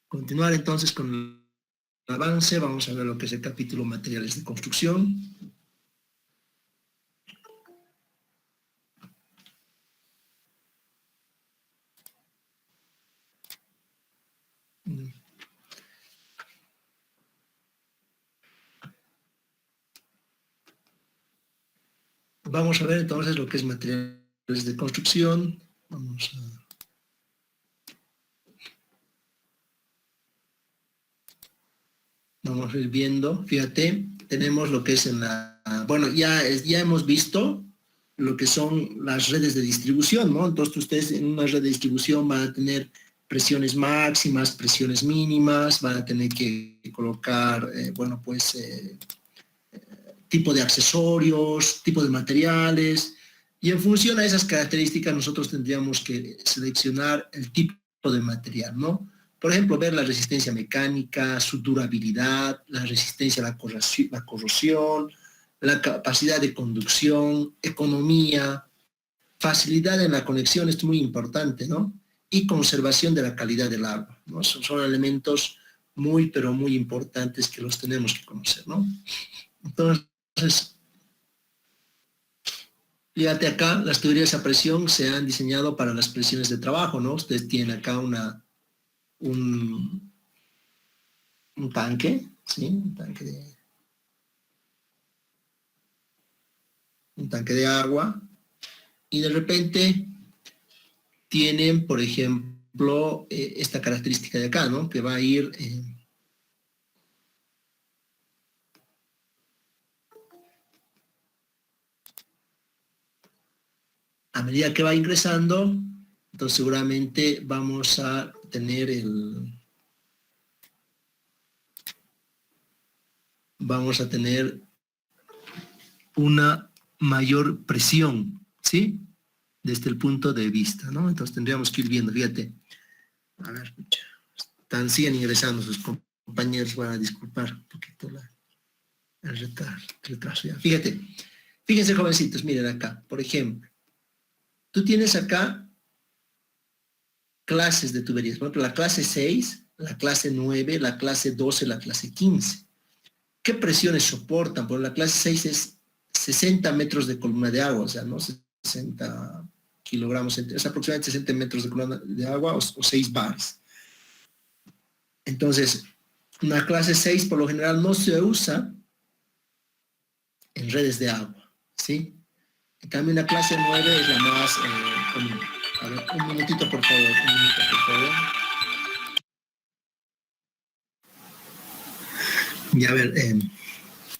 Continuar entonces con el avance, vamos a ver lo que es el capítulo materiales de construcción. Vamos a ver entonces lo que es materiales de construcción. Vamos a ir viendo, fíjate, tenemos lo que es en la... Bueno, ya hemos visto lo que son las redes de distribución, ¿no? Entonces ustedes en una red de distribución van a tener presiones máximas, presiones mínimas, van a tener que colocar, tipo de accesorios, tipo de materiales, y en función a esas características nosotros tendríamos que seleccionar el tipo de material, ¿no? Por ejemplo, ver la resistencia mecánica, su durabilidad, la resistencia a la corrosión, la capacidad de conducción, economía, facilidad en la conexión, esto es muy importante, ¿no? Y conservación de la calidad del agua, ¿no? Son elementos muy, pero muy importantes que los tenemos que conocer, ¿no? Entonces, fíjate acá, las tuberías a presión se han diseñado para las presiones de trabajo, ¿no? Ustedes tienen acá un tanque, ¿sí? Un tanque de agua, y de repente tienen, por ejemplo, esta característica de acá, ¿no? Que va a ir... a medida que va ingresando, entonces seguramente vamos a tener una mayor presión, ¿sí? Desde el punto de vista, ¿no? Entonces tendríamos que ir viendo, fíjate. A ver, siguen ingresando sus compañeros, van a disculpar un poquito el retraso. Ya. Fíjense jovencitos, miren acá, por ejemplo, tú tienes acá clases de tuberías, por ejemplo, la clase 6, la clase 9, la clase 12, la clase 15. ¿Qué presiones soportan? Por la clase 6 es 60 metros de columna de agua, o sea, ¿no? 60 kilogramos, es aproximadamente 60 metros de columna de agua o 6 bares. Entonces, una clase 6 por lo general no se usa en redes de agua, ¿sí? En cambio, una clase 9 es la más común. A ver, un minutito, por favor, Y a ver,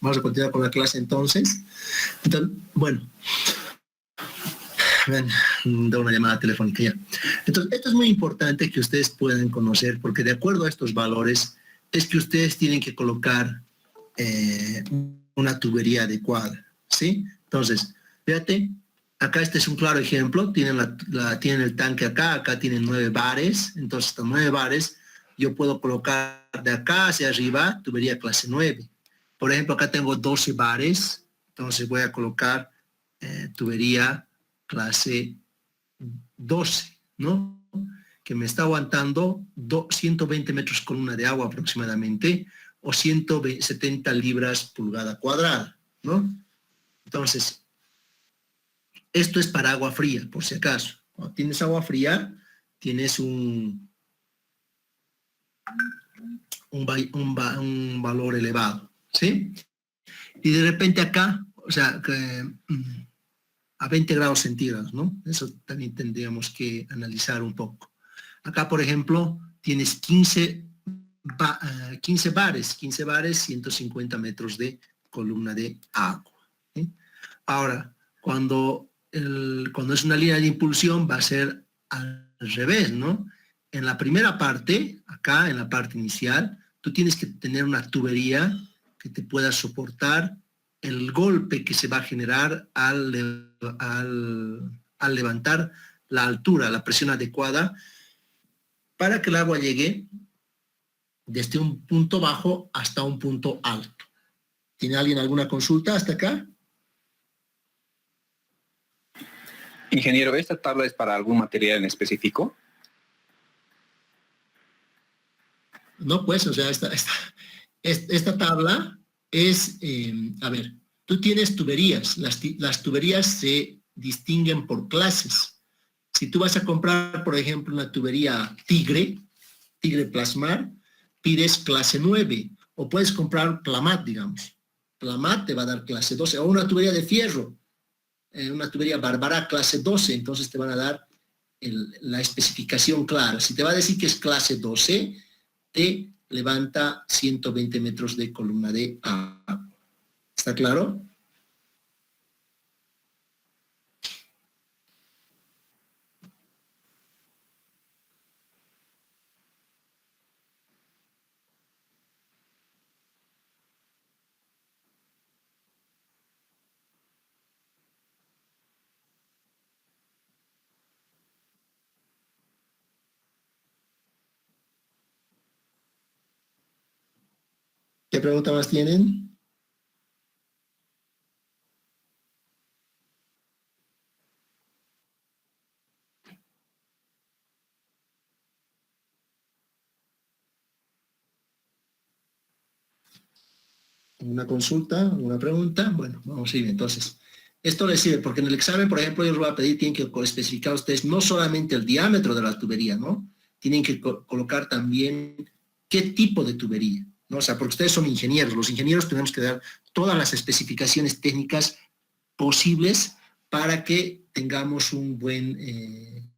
vamos a continuar con la clase entonces. Bueno, da una llamada telefónica ya. Entonces, esto es muy importante que ustedes puedan conocer, porque de acuerdo a estos valores, es que ustedes tienen que colocar una tubería adecuada, ¿sí? Entonces, fíjate, acá este es un claro ejemplo, tienen el tanque acá tienen 9 bares, entonces estos 9 bares, yo puedo colocar de acá hacia arriba tubería clase 9. Por ejemplo, acá tengo 12 bares, entonces voy a colocar tubería clase 12, ¿no? Que me está aguantando 120 metros columna de agua aproximadamente, o 170 libras pulgada cuadrada, ¿no? Entonces, esto es para agua fría, por si acaso. Cuando tienes agua fría, tienes un valor elevado, ¿sí? Y de repente acá, o sea, a 20 grados centígrados, ¿no? Eso también tendríamos que analizar un poco. Acá, por ejemplo, tienes 15 bares, 150 metros de columna de agua, ¿sí? Ahora, cuando es una línea de impulsión va a ser al revés, ¿no? En la primera parte, acá en la parte inicial, tú tienes que tener una tubería que te pueda soportar el golpe que se va a generar al levantar la altura, la presión adecuada, para que el agua llegue desde un punto bajo hasta un punto alto. ¿Tiene alguien alguna consulta hasta acá? Ingeniero, ¿esta tabla es para algún material en específico? No, pues, o sea, esta tabla es, a ver, tú tienes tuberías. Las tuberías se distinguen por clases. Si tú vas a comprar, por ejemplo, una tubería Tigre Plasmar, pides clase 9. O puedes comprar Plamat, digamos. Plamat te va a dar clase 12. O una tubería de fierro, una tubería Bárbara clase 12. Entonces te van a dar la especificación clara. Si te va a decir que es clase 12, te levanta 120 metros de columna de agua. ¿Está claro? ¿Qué pregunta más tienen? ¿Una consulta? ¿Una pregunta? Bueno, vamos a ir entonces. Esto les sirve porque en el examen, por ejemplo, yo les voy a pedir, tienen que especificar ustedes no solamente el diámetro de la tubería, ¿no? Tienen que colocar también qué tipo de tubería, ¿no? O sea, porque ustedes son ingenieros. Los ingenieros tenemos que dar todas las especificaciones técnicas posibles para que tengamos un buen,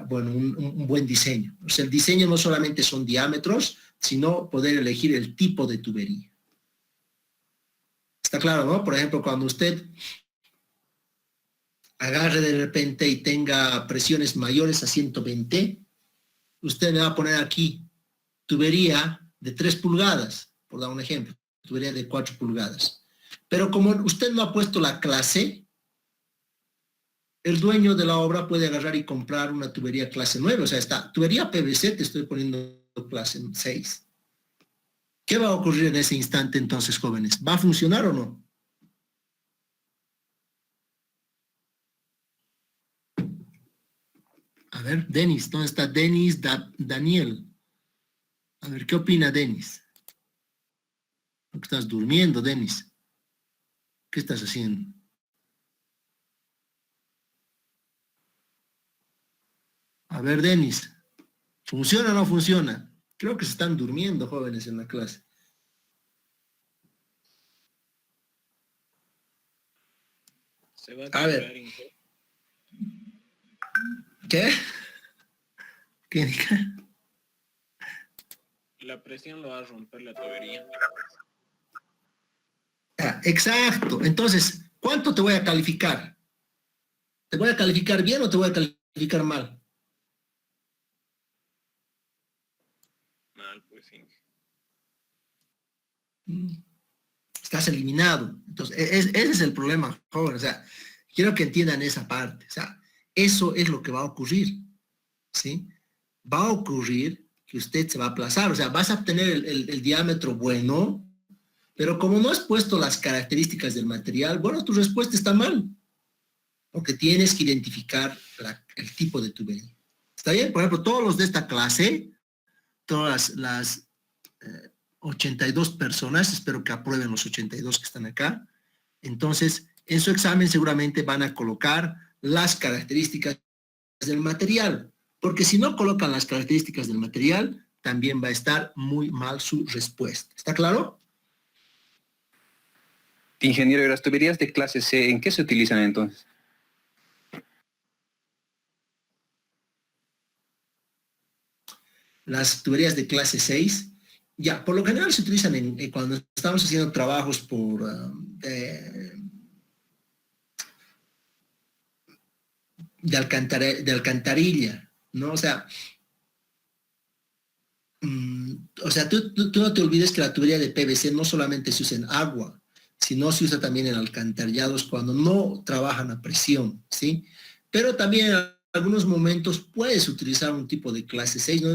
un buen diseño. O sea, el diseño no solamente son diámetros, sino poder elegir el tipo de tubería. Está claro, ¿no? Por ejemplo, cuando usted agarre de repente y tenga presiones mayores a 120, usted me va a poner aquí tubería de 3 pulgadas, por dar un ejemplo, tubería de 4 pulgadas. Pero como usted no ha puesto la clase, el dueño de la obra puede agarrar y comprar una tubería clase 9, o sea, esta tubería PVC te estoy poniendo clase 6. ¿Qué va a ocurrir en ese instante entonces, jóvenes? ¿Va a funcionar o no? A ver, Denis, ¿dónde está Denis Daniel? A ver, ¿qué opina Denis? Estás durmiendo, Denis. ¿Qué estás haciendo? A ver, Denis, ¿funciona o no funciona? Creo que se están durmiendo jóvenes en la clase. Se va A ver. ¿Qué? ¿Qué? La presión lo va a romper la tubería. Ah, exacto. Entonces, ¿cuánto te voy a calificar? ¿Te voy a calificar bien o te voy a calificar mal? Mal, pues sí. Estás eliminado. Entonces, ese es el problema, joven. O sea, quiero que entiendan esa parte. O sea, eso es lo que va a ocurrir, ¿sí? Va a ocurrir que usted se va a aplazar. O sea, vas a obtener el diámetro bueno, pero como no has puesto las características del material, bueno, tu respuesta está mal. Porque tienes que identificar el tipo de tubería. ¿Está bien? Por ejemplo, todos los de esta clase, todas las 82 personas, espero que aprueben los 82 que están acá. Entonces, en su examen seguramente van a colocar las características del material, porque si no colocan las características del material, también va a estar muy mal su respuesta. ¿Está claro? Ingeniero, ¿y las tuberías de clase C, en qué se utilizan entonces? Las tuberías de clase 6, ya, por lo general se utilizan cuando estamos haciendo trabajos de alcantarilla, ¿no? O sea, tú no te olvides que la tubería de PVC no solamente se usa en agua, sino se usa también en alcantarillados cuando no trabajan a presión, ¿sí? Pero también en algunos momentos puedes utilizar un tipo de clase 6, ¿no?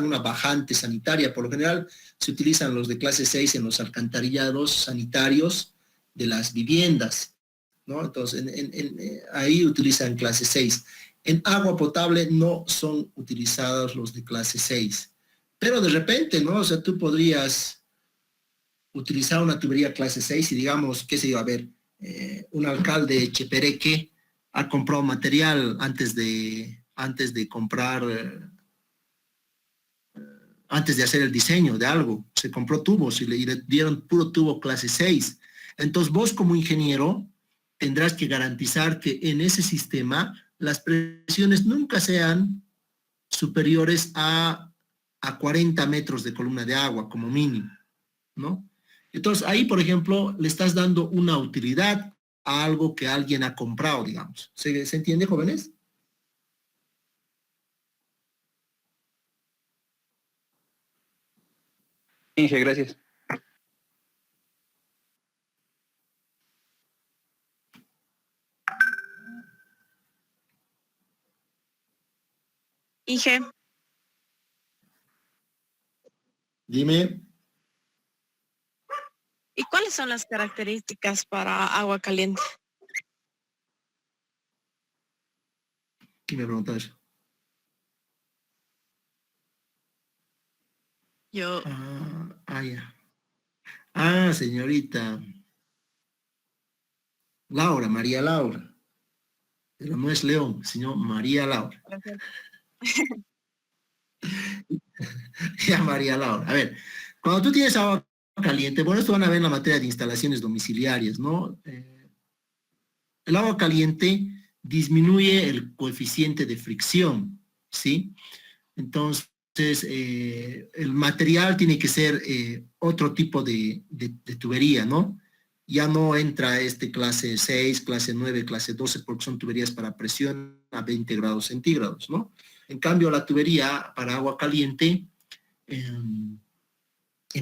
Una bajante sanitaria. Por lo general se utilizan los de clase 6 en los alcantarillados sanitarios de las viviendas, ¿no? Entonces, ahí utilizan clase 6. En agua potable no son utilizados los de clase 6. Pero de repente, ¿no? O sea, tú podrías utilizar una tubería clase 6 y digamos, qué sé yo, a ver, un alcalde de Chepereque ha comprado material antes de comprar, antes de hacer el diseño de algo. Se compró tubos y le dieron puro tubo clase 6. Entonces vos como ingeniero tendrás que garantizar que en ese sistema las presiones nunca sean superiores a 40 metros de columna de agua como mínimo, ¿no? Entonces ahí, por ejemplo, le estás dando una utilidad a algo que alguien ha comprado, digamos. ¿Se entiende, jóvenes? Inge, gracias. Inge, Dime. ¿y cuáles son las características para agua caliente? ¿Quién me pregunta eso? Yo, Ya. Ah, señorita. Laura, María Laura. Pero no es León, sino María Laura. Ya, María Laura. A ver, cuando tú tienes agua caliente, bueno, esto van a ver en la materia de instalaciones domiciliarias, ¿no? El agua caliente disminuye el coeficiente de fricción, ¿sí? Entonces, el material tiene que ser otro tipo de tubería, ¿no? Ya no entra este clase 6, clase 9, clase 12, porque son tuberías para presión a 20 grados centígrados, ¿no? En cambio, la tubería para agua caliente en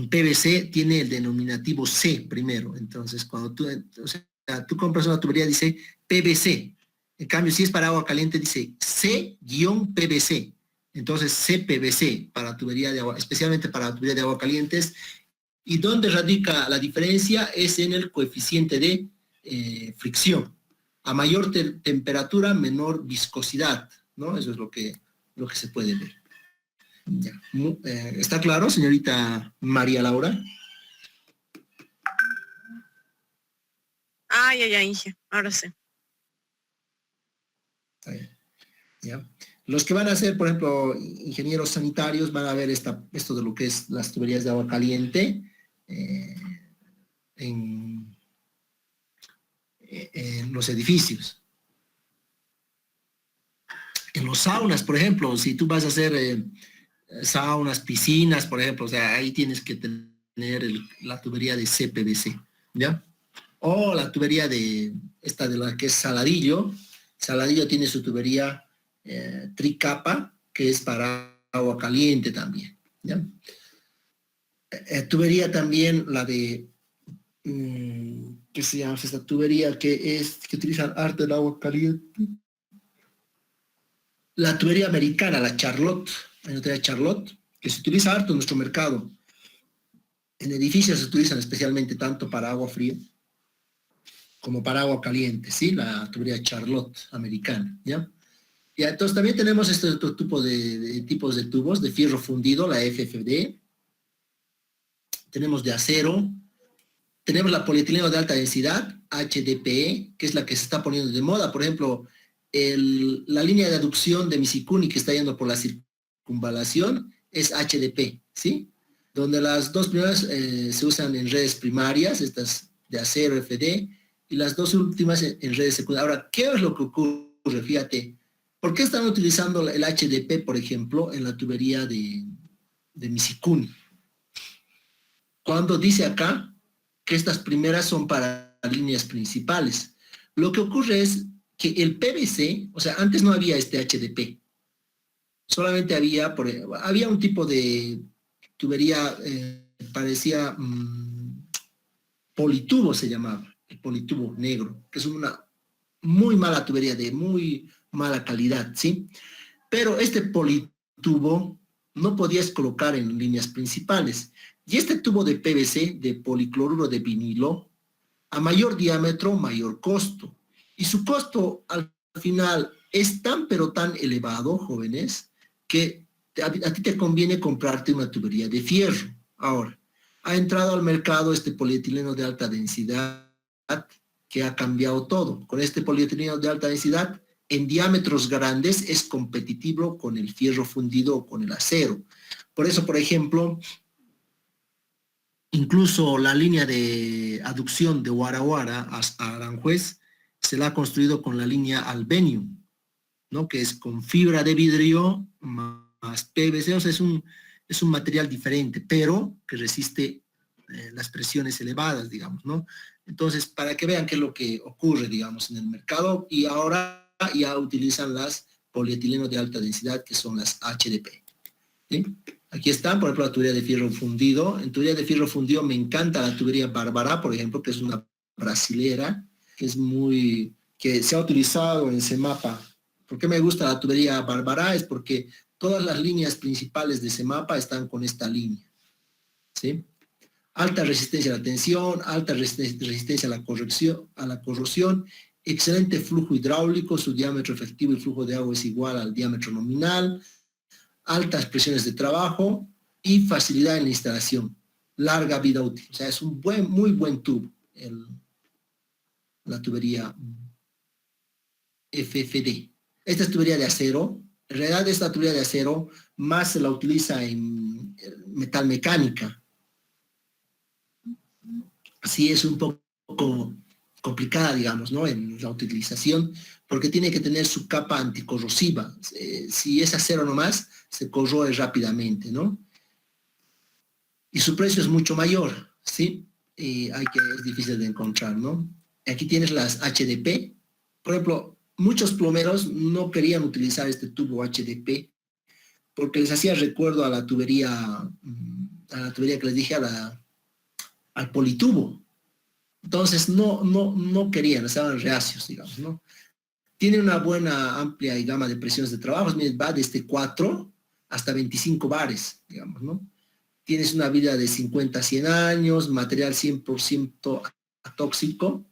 PVC tiene el denominativo C primero. Entonces, cuando tú compras una tubería, dice PVC. En cambio, si es para agua caliente, dice C-PVC. Entonces, CPVC para tubería de agua, especialmente para tubería de agua calientes. ¿Y dónde radica la diferencia? Es en el coeficiente de fricción. A mayor temperatura, menor viscosidad, ¿no? Eso es lo que se puede ver. Ya. ¿Está claro, señorita María Laura? ya, Inge, ahora sí. ¿Ya? Los que van a ser, por ejemplo, ingenieros sanitarios van a ver esto de lo que es las tuberías de agua caliente en los edificios. En los saunas, por ejemplo, si tú vas a hacer saunas, piscinas, por ejemplo, o sea, ahí tienes que tener la tubería de CPVC, ¿ya? O la tubería de la que es Saladillo. Saladillo tiene su tubería tricapa, que es para agua caliente también, ¿ya? Tubería también la de, ¿qué se llama esta tubería? Que utilizan harto el agua caliente. La tubería americana, la Charlotte, hay una tubería Charlotte, que se utiliza harto en nuestro mercado. En edificios se utilizan especialmente tanto para agua fría como para agua caliente, ¿sí? La tubería Charlotte americana, ¿ya? Ya, entonces también tenemos este otro tipo de tipos de tubos, de fierro fundido, la FFD. Tenemos de acero. Tenemos la polietileno de alta densidad, HDPE, que es la que se está poniendo de moda. Por ejemplo, la línea de aducción de Misicuni que está yendo por la circunvalación es HDP, ¿sí? Donde las dos primeras se usan en redes primarias, estas de acero FD, y las dos últimas en redes secundarias. Ahora, ¿qué es lo que ocurre? Fíjate, ¿por qué están utilizando el HDP, por ejemplo, en la tubería de Misicuni? Cuando dice acá que estas primeras son para líneas principales. Lo que ocurre es que el PVC, o sea, antes no había este HDP. Solamente había un tipo de tubería, parecía politubo se llamaba, el politubo negro, que es una muy mala tubería de muy mala calidad, ¿sí? Pero este politubo no podías colocar en líneas principales. Y este tubo de PVC, de policloruro de vinilo, a mayor diámetro, mayor costo. Y su costo al final es tan pero tan elevado, jóvenes, que a ti te conviene comprarte una tubería de fierro. Ahora, ha entrado al mercado este polietileno de alta densidad que ha cambiado todo. Con este polietileno de alta densidad, en diámetros grandes es competitivo con el fierro fundido o con el acero. Por eso, por ejemplo, incluso la línea de aducción de Huara a Aranjuez se la ha construido con la línea Albenium, ¿no? Que es con fibra de vidrio más PVC, o sea, es un material diferente, pero que resiste las presiones elevadas, digamos, ¿no? Entonces, para que vean qué es lo que ocurre, digamos, en el mercado, y ahora ya utilizan las polietileno de alta densidad, que son las HDP. ¿Sí? Aquí están, por ejemplo, la tubería de fierro fundido. En tubería de fierro fundido me encanta la tubería Bárbara, por ejemplo, que es una brasilera, que se ha utilizado en Semapa. ¿Por qué me gusta la tubería Bárbara? Es porque todas las líneas principales de Semapa están con esta línea. ¿Sí? Alta resistencia a la tensión, alta resistencia a la corrosión, excelente flujo hidráulico, su diámetro efectivo y flujo de agua es igual al diámetro nominal, altas presiones de trabajo y facilidad en la instalación, larga vida útil. O sea, es un muy buen tubo, la tubería FFD. Esta es tubería de acero. En realidad esta tubería de acero más se la utiliza en metal mecánica. Así es un poco complicada, digamos, ¿no? En la utilización, porque tiene que tener su capa anticorrosiva. Si es acero nomás, se corroe rápidamente, ¿no? Y su precio es mucho mayor, ¿sí? Es difícil de encontrar, ¿no? Aquí tienes las HDP. Por ejemplo, muchos plomeros no querían utilizar este tubo HDP porque les hacía recuerdo a la tubería que les dije, al politubo. Entonces no querían, estaban reacios, digamos, ¿no? Tiene una buena, amplia y gama de presiones de trabajo, va desde 4 hasta 25 bares, digamos, ¿no? Tienes una vida de 50 a 100 años, material 100% atóxico,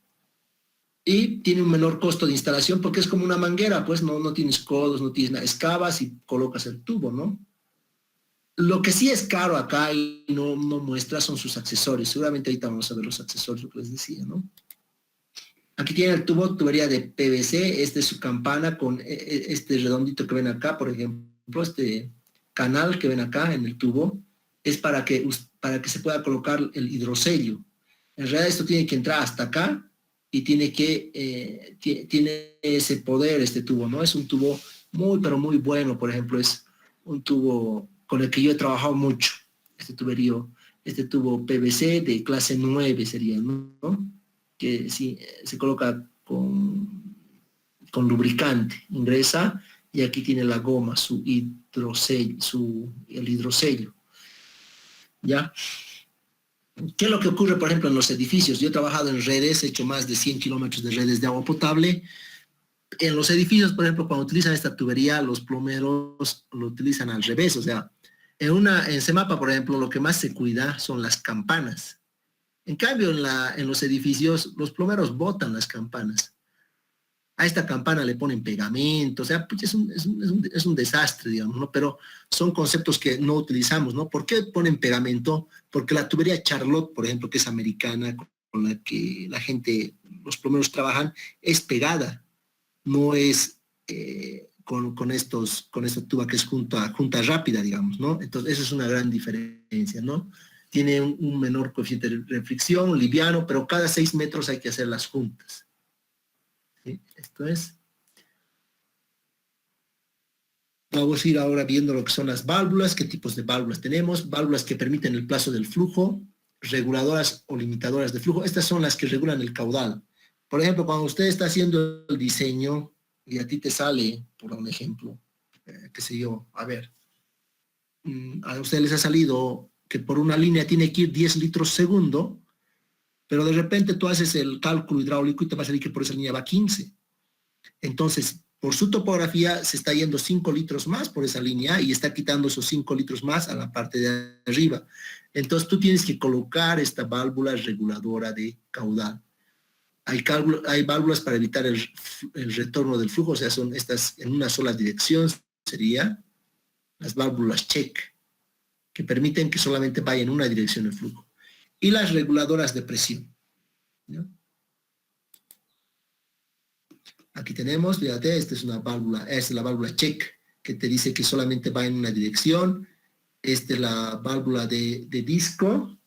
y tiene un menor costo de instalación porque es como una manguera, pues no tienes codos, no tienes nada, excavas y colocas el tubo, ¿no? Lo que sí es caro acá y no muestra son sus accesorios. Seguramente ahorita vamos a ver los accesorios, lo que les decía, ¿no? Aquí tiene el tubo, tubería de PVC, este es su campana con este redondito que ven acá, por ejemplo, este canal que ven acá en el tubo, es para que se pueda colocar el hidrosello. En realidad esto tiene que entrar hasta acá y tiene ese poder este tubo, ¿no? Es un tubo pero muy bueno, por ejemplo, es un tubo con el que yo he trabajado mucho, este tubo PVC de clase 9 sería, ¿no? Que sí, se coloca con lubricante, ingresa y aquí tiene la goma, su hidrosello, el hidrosello. ¿Ya? ¿Qué es lo que ocurre, por ejemplo, en los edificios? Yo he trabajado en redes, he hecho más de 100 kilómetros de redes de agua potable. En los edificios, por ejemplo, cuando utilizan esta tubería, los plomeros lo utilizan al revés. O sea, en Semapa, por ejemplo, lo que más se cuida son las campanas. En cambio, en los edificios, los plomeros botan las campanas. A esta campana le ponen pegamento, o sea, pues es un desastre, digamos, ¿no? Pero son conceptos que no utilizamos, ¿no? ¿Por qué ponen pegamento? Porque la tubería Charlotte, por ejemplo, que es americana, con la que los plomeros trabajan, es pegada, no es con esta tuba que es junta rápida, digamos, ¿no? Entonces, eso es una gran diferencia, ¿no? Tiene un menor coeficiente de fricción, liviano, pero cada 6 metros hay que hacer las juntas. ¿Sí? Esto es. Vamos a ir ahora viendo lo que son las válvulas, qué tipos de válvulas tenemos. Válvulas que permiten el plazo del flujo, reguladoras o limitadoras de flujo. Estas son las que regulan el caudal. Por ejemplo, cuando usted está haciendo el diseño y a ti te sale, por un ejemplo, qué sé yo, a ver, a ustedes les ha salido que por una línea tiene que ir 10 litros segundo, pero de repente tú haces el cálculo hidráulico y te va a salir que por esa línea va 15. Entonces, por su topografía se está yendo 5 litros más por esa línea y está quitando esos 5 litros más a la parte de arriba. Entonces tú tienes que colocar esta válvula reguladora de caudal. Hay válvulas para evitar el retorno del flujo, o sea, son estas en una sola dirección, sería. las válvulas check, que permiten que solamente vaya en una dirección el flujo. Y las reguladoras de presión, ¿no? Aquí tenemos, fíjate, esta es la válvula check, que te dice que solamente va en una dirección. Esta es la válvula de disco,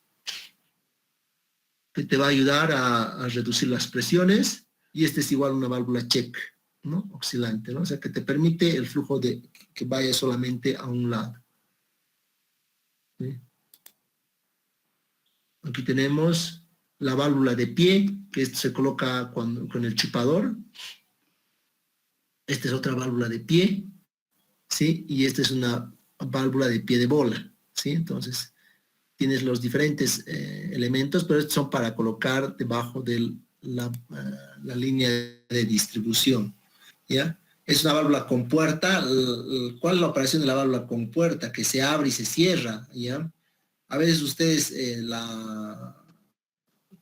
que te va a ayudar a reducir las presiones. Y esta es igual una válvula check, ¿no? Oscilante, ¿no? O sea, que te permite el flujo que vaya solamente a un lado. ¿Sí? Aquí tenemos la válvula de pie, que se coloca con el chupador. Esta es otra válvula de pie, ¿sí? Y esta es una válvula de pie de bola, ¿sí? Entonces, tienes los diferentes elementos, pero estos son para colocar debajo de la línea de distribución, ¿ya? Es una válvula con puerta. ¿Cuál es la operación de la válvula con puerta? Que se abre y se cierra, ¿ya? A veces ustedes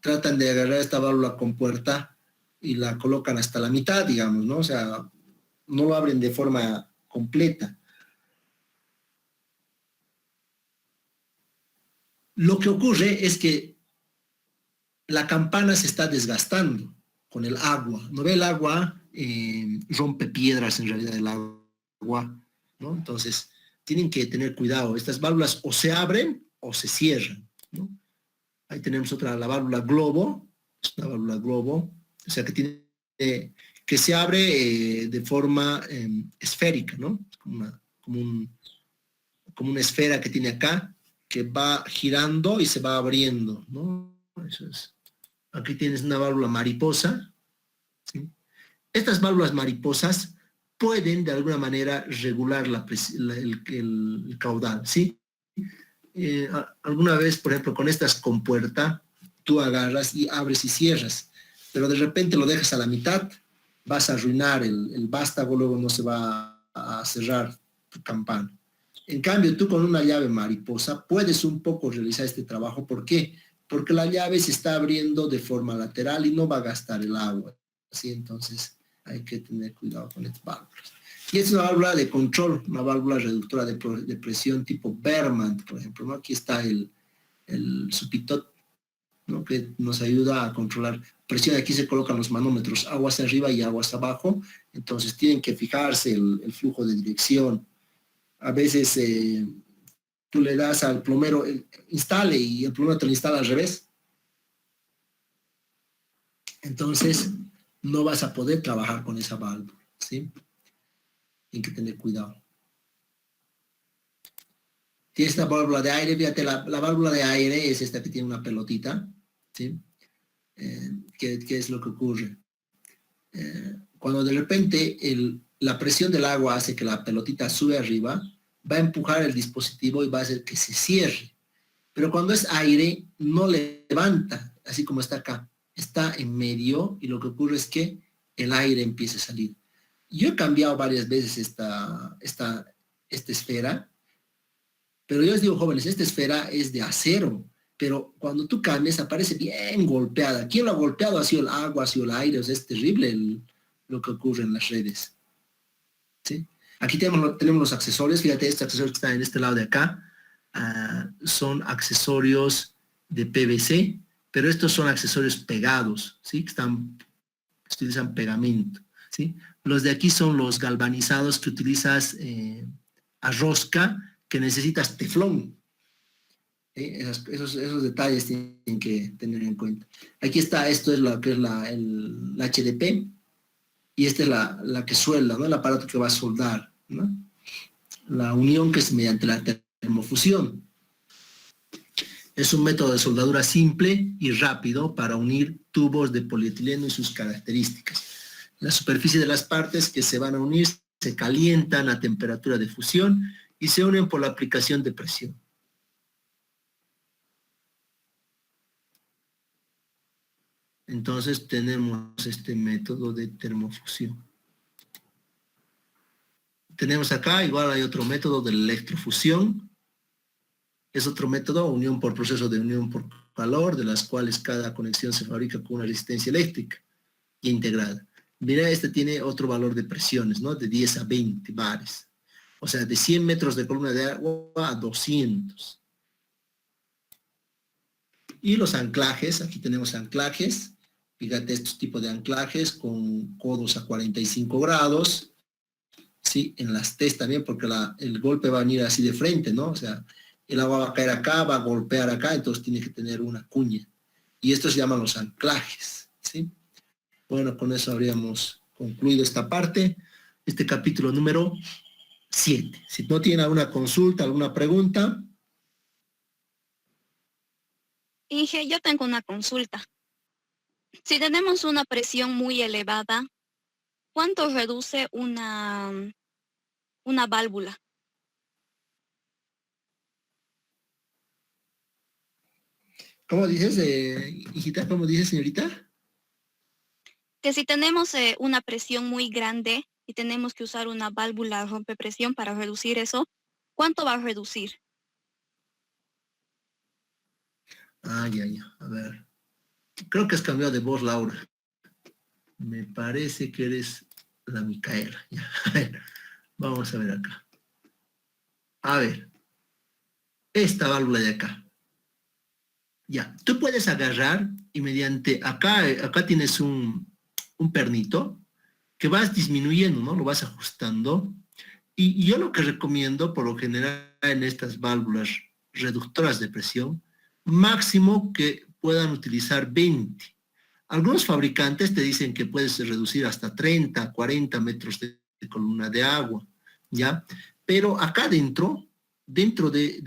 tratan de agarrar esta válvula con puerta y la colocan hasta la mitad, digamos, ¿no? O sea, no lo abren de forma completa. Lo que ocurre es que la campana se está desgastando con el agua. ¿No ve? El agua rompe piedras en realidad el agua, ¿no? Entonces, tienen que tener cuidado. Estas válvulas o se abren o se cierran, ¿no? Ahí tenemos otra, la válvula globo. Es una válvula globo, o sea que tiene que se abre de forma esférica, ¿no? Como una esfera que tiene acá, que va girando y se va abriendo, ¿no? Eso es. Aquí tienes una válvula mariposa, ¿sí? Estas válvulas mariposas pueden de alguna manera regular el caudal, ¿sí? Alguna vez, por ejemplo, con estas con puerta, tú agarras y abres y cierras, pero de repente lo dejas a la mitad, vas a arruinar el vástago, luego no se va a cerrar tu campana. En cambio, tú con una llave mariposa puedes un poco realizar este trabajo. ¿Por qué? Porque la llave se está abriendo de forma lateral y no va a gastar el agua, ¿sí? Entonces hay que tener cuidado con estas válvulas. Y es una válvula de control, una válvula reductora de presión tipo Berman, por ejemplo, ¿no? Aquí está el Supitot, ¿no? Que nos ayuda a controlar presión. Aquí se colocan los manómetros, aguas arriba y aguas abajo. Entonces tienen que fijarse el flujo de dirección. A veces tú le das al plomero, instale, y el plomero te lo instala al revés. Entonces no vas a poder trabajar con esa válvula, ¿sí? Hay que tener cuidado. Tiene esta válvula de aire, fíjate, la válvula de aire es esta que tiene una pelotita, ¿sí? ¿Qué es lo que ocurre? Cuando de repente la presión del agua hace que la pelotita sube arriba, va a empujar el dispositivo y va a hacer que se cierre. Pero cuando es aire, no levanta, así como está acá. Está en medio y lo que ocurre es que el aire empieza a salir. Yo he cambiado varias veces esta esfera, pero yo les digo, jóvenes, esta esfera es de acero, pero cuando tú cambias aparece bien golpeada. ¿Quién lo ha golpeado? Ha sido el agua, ha sido el aire. O sea, es terrible lo que ocurre en las redes, ¿sí? Aquí tenemos los accesorios. Fíjate, estos accesorios que están en este lado de acá son accesorios de PVC, pero estos son accesorios pegados, ¿sí? Que utilizan pegamento, ¿sí? Los de aquí son los galvanizados que utilizas a rosca, que necesitas teflón. Esos detalles tienen que tener en cuenta. Aquí está, esto es lo que es el HDP, y esta es la que suelda, ¿no? El aparato que va a soldar, ¿no? La unión, que es mediante la termofusión. Es un método de soldadura simple y rápido para unir tubos de polietileno y sus características. La superficie de las partes que se van a unir se calientan a temperatura de fusión y se unen por la aplicación de presión. Entonces tenemos este método de termofusión. Tenemos acá, igual hay otro método de electrofusión. Es otro método, unión por proceso de unión por calor, de las cuales cada conexión se fabrica con una resistencia eléctrica integrada. Mira, este tiene otro valor de presiones, ¿no? De 10 a 20 bares. O sea, de 100 metros de columna de agua a 200. Y los anclajes, aquí tenemos anclajes. Fíjate estos tipos de anclajes con codos a 45 grados. Sí, en las T's también, porque el golpe va a venir así de frente, ¿no? O sea, el agua va a caer acá, va a golpear acá, entonces tiene que tener una cuña. Y estos se llaman los anclajes, ¿sí? Bueno, con eso habríamos concluido esta parte, este capítulo número 7. Si no tienen alguna consulta, alguna pregunta. Inge, yo tengo una consulta. Si tenemos una presión muy elevada, ¿cuánto reduce una válvula? ¿Cómo dices, hijita? ¿Cómo dices, señorita? Que si tenemos una presión muy grande y tenemos que usar una válvula rompepresión para reducir eso, ¿cuánto va a reducir? Ah, ya. A ver. Creo que has cambiado de voz, Laura. Me parece que eres la Micaela. Ya. A ver, vamos a ver acá. A ver. Esta válvula de acá. Ya. Tú puedes agarrar y mediante... Acá tienes un pernito que vas disminuyendo, ¿no? Lo vas ajustando. Y yo lo que recomiendo, por lo general, en estas válvulas reductoras de presión, máximo que puedan utilizar 20. Algunos fabricantes te dicen que puedes reducir hasta 30, 40 metros de columna de agua, ¿ya? Pero acá dentro de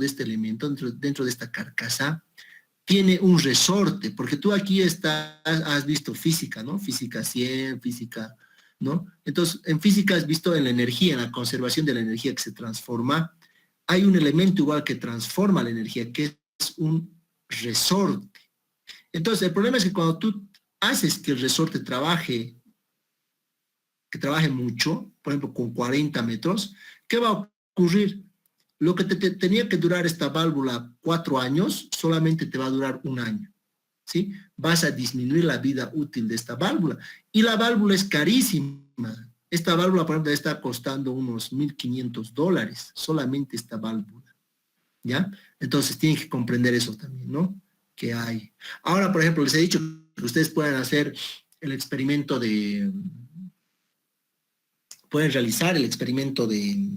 este elemento, dentro de esta carcasa, tiene un resorte, porque tú aquí has visto física, ¿no? Física 100, física, ¿no? Entonces, en física has visto en la energía, en la conservación de la energía que se transforma, hay un elemento igual que transforma la energía, que es un resorte. Entonces, el problema es que cuando tú haces que el resorte trabaje mucho, por ejemplo, con 40 metros, ¿qué va a ocurrir? Lo que tenía que durar esta válvula 4 años, solamente te va a durar 1 año, ¿sí? Vas a disminuir la vida útil de esta válvula. Y la válvula es carísima. Esta válvula, por ejemplo, está costando unos $1,500, solamente esta válvula, ¿ya? Entonces, tienen que comprender eso también, ¿no? Que hay. Ahora, por ejemplo, les he dicho que ustedes pueden hacer el experimento pueden realizar el experimento de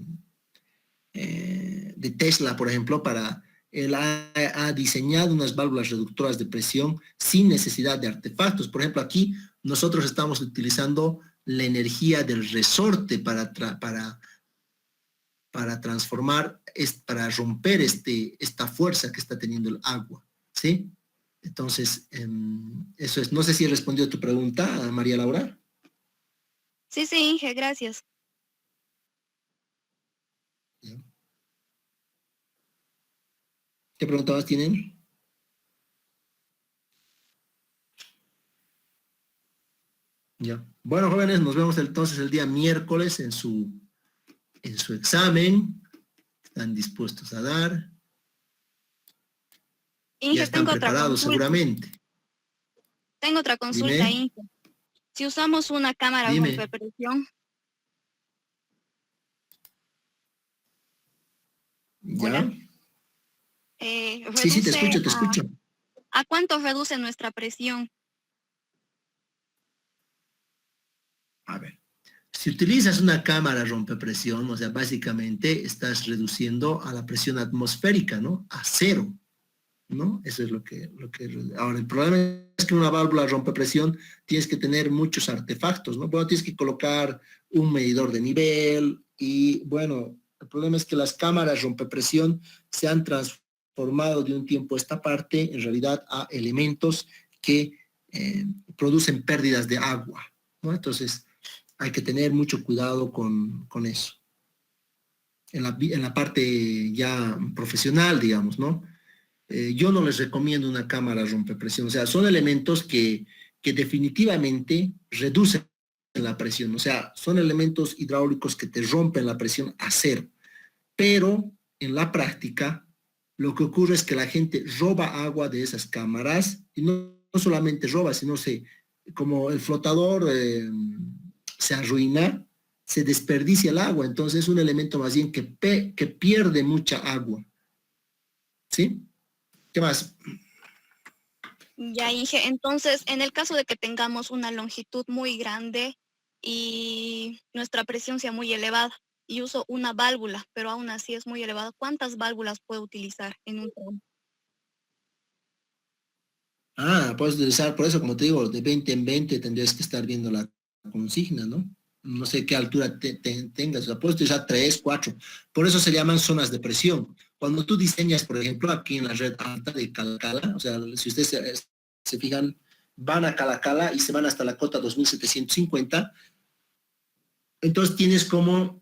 Tesla, por ejemplo, él ha diseñado unas válvulas reductoras de presión sin necesidad de artefactos. Por ejemplo, aquí nosotros estamos utilizando la energía del resorte para transformar, para romper esta fuerza que está teniendo el agua, ¿sí? Entonces, eso es. No sé si he respondido a tu pregunta, María Laura. Sí, Inge, gracias. ¿Qué preguntas tienen? Ya. Bueno, jóvenes, nos vemos entonces el día miércoles en su examen. ¿Están dispuestos a dar? Inge, ya están preparados seguramente. Tengo otra consulta, Dime. Inge. Si usamos una cámara rompepresión. ¿Ya? Hola. Sí, te escucho. ¿A cuánto reduce nuestra presión? A ver, si utilizas una cámara rompepresión, o sea, básicamente estás reduciendo a la presión atmosférica, ¿no? A 0, ¿no? Eso es lo que... Ahora, el problema es que una válvula rompepresión tienes que tener muchos artefactos, ¿no? Bueno, tienes que colocar un medidor de nivel y, bueno, el problema es que las cámaras rompepresión se han transformado de un tiempo a esta parte, en realidad, a elementos que producen pérdidas de agua, ¿no? Entonces, hay que tener mucho cuidado con eso. En la parte ya profesional, digamos, ¿no? Yo no les recomiendo una cámara rompepresión. O sea, son elementos que definitivamente reducen la presión. O sea, son elementos hidráulicos que te rompen la presión a 0. Pero en la práctica, lo que ocurre es que la gente roba agua de esas cámaras y no solamente roba, sino como el flotador se arruina, se desperdicia el agua, entonces es un elemento más bien que pierde mucha agua. ¿Sí? ¿Qué más? Ya, Inge, entonces, en el caso de que tengamos una longitud muy grande y nuestra presión sea muy elevada, y uso una válvula, pero aún así es muy elevada, ¿cuántas válvulas puedo utilizar en un tramo? Puedes utilizar, por eso, como te digo, de 20 en 20 tendrías que estar viendo la consigna, ¿no? No sé qué altura tengas, o sea, puedes utilizar 3, 4. Por eso se llaman zonas de presión. Cuando tú diseñas, por ejemplo, aquí en la red alta de Calacala, o sea, si ustedes se fijan, van a Calacala y se van hasta la cota 2750, entonces tienes como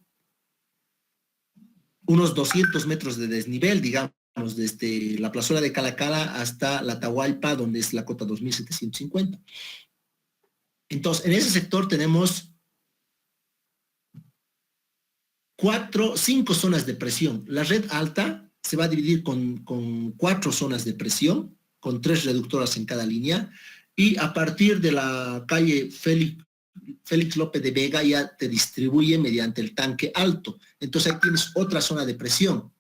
unos 200 metros de desnivel, digamos, desde la plazuela de Calacala hasta la Atahualpa, donde es la cota 2750. Entonces, en ese sector tenemos 5 zonas de presión. La red alta se va a dividir con 4 zonas de presión, con 3 reductoras en cada línea, y a partir de la calle Félix López de Vega ya te distribuye mediante el tanque alto. Entonces ahí tienes otra zona de presión.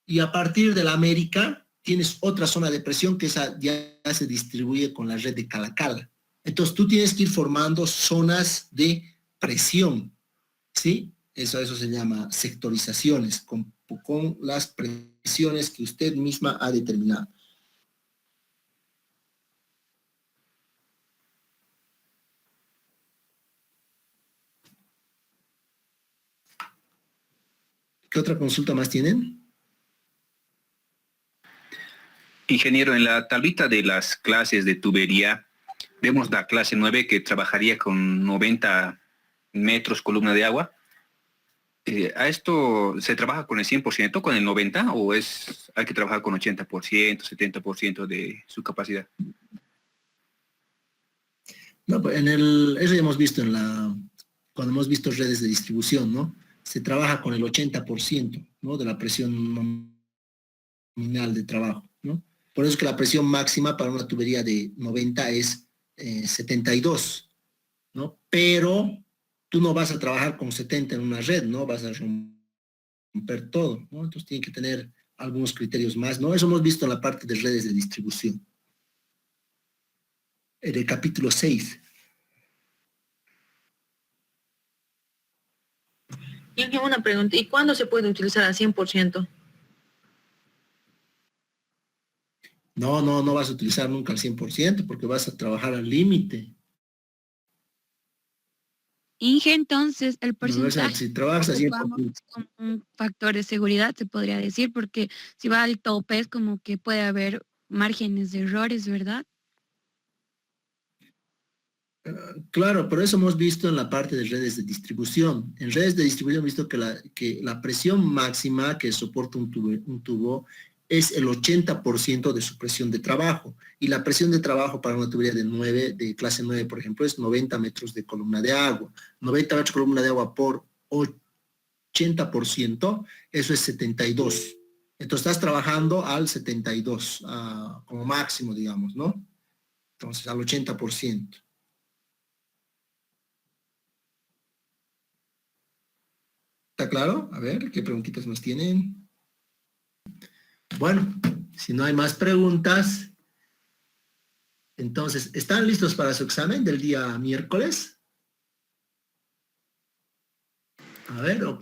Y a partir de la América tienes otra zona de presión que esa ya se distribuye con la red de Calacala. Entonces tú tienes que ir formando zonas de presión, ¿sí? Eso se llama sectorizaciones, con las presiones que usted misma ha determinado. ¿Qué otra consulta más tienen? Ingeniero, en la tablita de las clases de tubería, vemos la clase 9 que trabajaría con 90 metros columna de agua. ¿A esto se trabaja con el 100%, con el 90%, o hay que trabajar con 80%, 70% de su capacidad? No, pues eso ya hemos visto cuando hemos visto redes de distribución, ¿no? Se trabaja con el 80%, ¿no? De la presión nominal de trabajo, ¿no? Por eso es que la presión máxima para una tubería de 90 es 72, ¿no? Pero tú no vas a trabajar con 70 en una red, ¿no? Vas a romper todo, ¿no? Entonces tiene que tener algunos criterios más, ¿no? Eso hemos visto en la parte de redes de distribución. En el capítulo 6. Y una pregunta, ¿y cuándo se puede utilizar al 100%? No vas a utilizar nunca al 100% porque vas a trabajar al límite. Inge, entonces el porcentaje Si trabajas al 100%. como un factor de seguridad, se podría decir, porque si va al tope es como que puede haber márgenes de errores, ¿verdad? Claro, por eso hemos visto en la parte de redes de distribución. En redes de distribución hemos visto que la presión máxima que soporta un tubo es el 80% de su presión de trabajo. Y la presión de trabajo para una tubería de clase 9, por ejemplo, es 90 metros de columna de agua. 90 metros de columna de agua por 80%, eso es 72. Entonces estás trabajando al 72, como máximo, digamos, ¿no? Entonces al 80%. ¿Está claro? A ver, ¿qué preguntitas nos tienen? Bueno, si no hay más preguntas, entonces, ¿están listos para su examen del día miércoles? A ver, o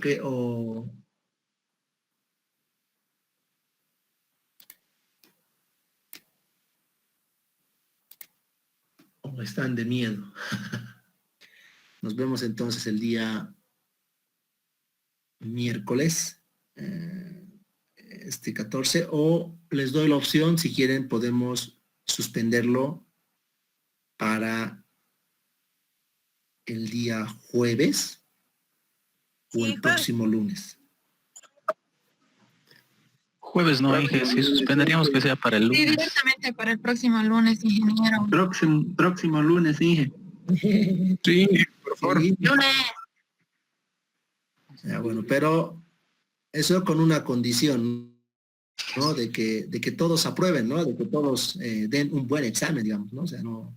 están de miedo. Nos vemos entonces el día miércoles, 14, o les doy la opción, si quieren podemos suspenderlo para el día jueves o el próximo lunes. Jueves no, Inge, si suspenderíamos que sea para el Sí, lunes. directamente para el próximo lunes, ingeniero. Próximo lunes, Inge. Sí, por favor. Sí. Lunes. Ya, bueno, pero eso con una condición, ¿no? De que todos aprueben, ¿no? De que todos den un buen examen, digamos, ¿no? O sea, no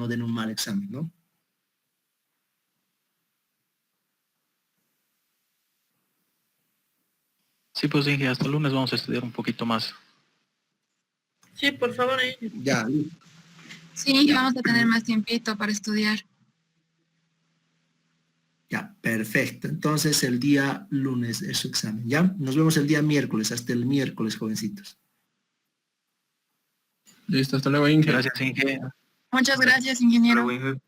den un mal examen, ¿no? Sí, pues Inge, hasta el lunes vamos a estudiar un poquito más. Sí, por favor. Ya, Sí, vamos a tener más tiempito para estudiar. ya, perfecto. Entonces el día lunes es su examen, ¿ya? Nos vemos el día miércoles, hasta el miércoles, jovencitos. Listo, hasta luego, Inge. Gracias, Inge. Muchas gracias, ingeniero. Pero, Inge,